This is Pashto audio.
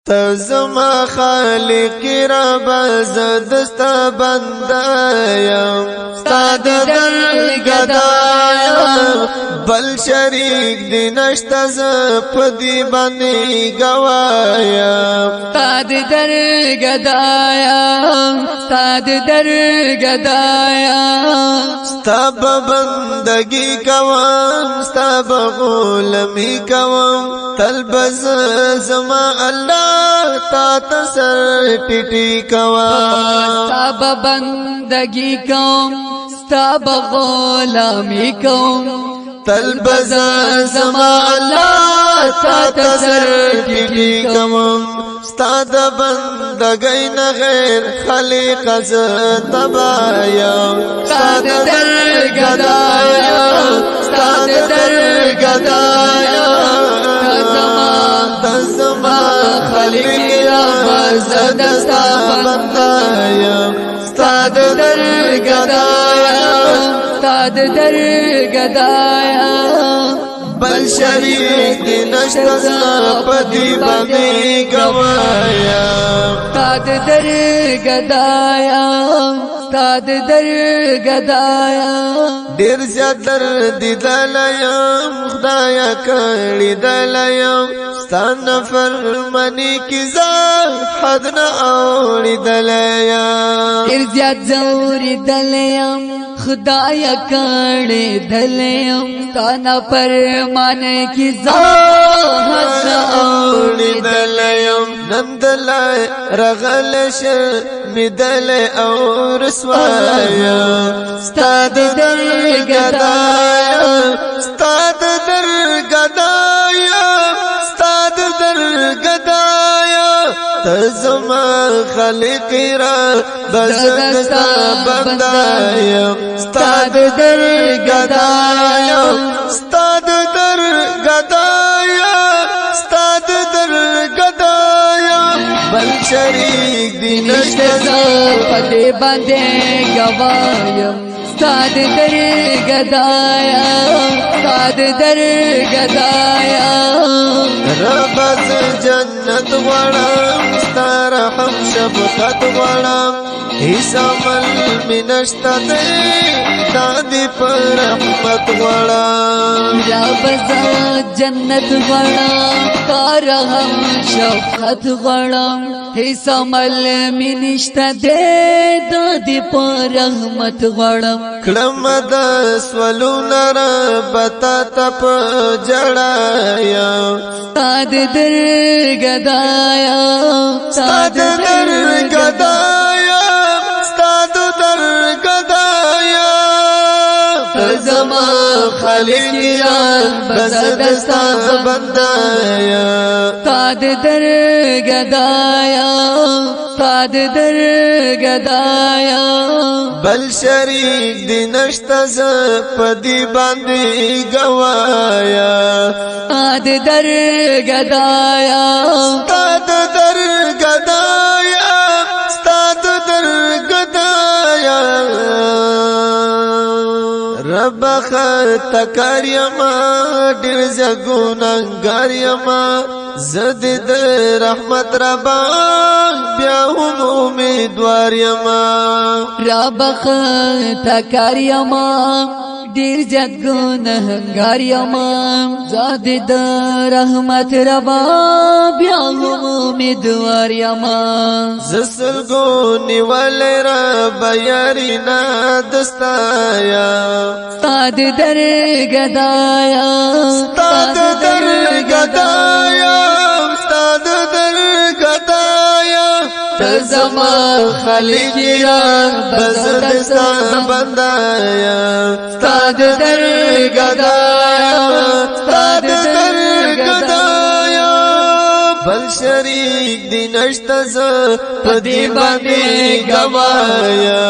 تزما خالق رب زدستا بندایم ستا در گدایم بل شریک دی نشتا ز پدی بندی گوایم ستا در گدایم ستا در گدایم ستا بندگی کوم ستا غلمی کوم تلبز زما الله تا تسر ٹیٹی کوا ستا بندگی کوم ستا غلامی کوم تلبز زما الله تا تسر ٹیٹی کوا ستا د بندگی نه غیر خالق ز تبایم ستا در گدایم ستا در گدایم خالق رب زدستا بندایم ستا در گدایم ستا در گدایم بل شریک دی نشتا ز پدی بندی گوایم ستا در گدایم ستا در گدایم ډیر زیات درد دلایم خدایا کړي دلایم ستا نفرمانی کی حد نه اوړي دلایم ډیر زیات زوري دلیم خدایا کړي دلیم ستا نفرمانی کی حد نه اوړي دلایم نندلای رغل شه مدل او رسوایا ستا در گدایا ستا در گدایا ستا در گدایا تزما خالق را بزدستا بندایا ستا در گدایا ستا در گدایا ستا در گدایا بل شریک دی نشتا پدی بندے گوایم ستا در گدایم ستا در گدایم رب ز جنت غواړم ستا رحم شفقت غواړم هیڅ عمل می نشته دی دا دی پر رحمت غواړم رب ز جنت غواړم ستا رحم شفقت غواړم هیڅ عمل می نشته دی دا دی پر رحمت غواړم کړم د سوالونه رب تا تپ جړایم ستا در گدایم ستا در گدایم ستا در گدایم تزما خالق رب زدستا بندایم ستا در گدایم ستا در گدایم بل شریک دی نشتا ز پدی باندې گوایا ستا در گدایم ستا در گدایا ستا در گدایا رب خطا کاریم ډیر زګوننګار یم زد د رحمت ربا بیا هم امیدوار یم رب خطا کاریم ډیر زیات ګناهګار یم زاد د رحمت ربا بیا هم امیدوار یم زسلګو نیول رب یارینا دستایا ستا در گدایا ستا در گدایا ستا در گدایا تزما خالق رب زدستا بندایا ستا در گدایا ستا در گدایا بل شریک دی نشتا ز پدی باندې گوایا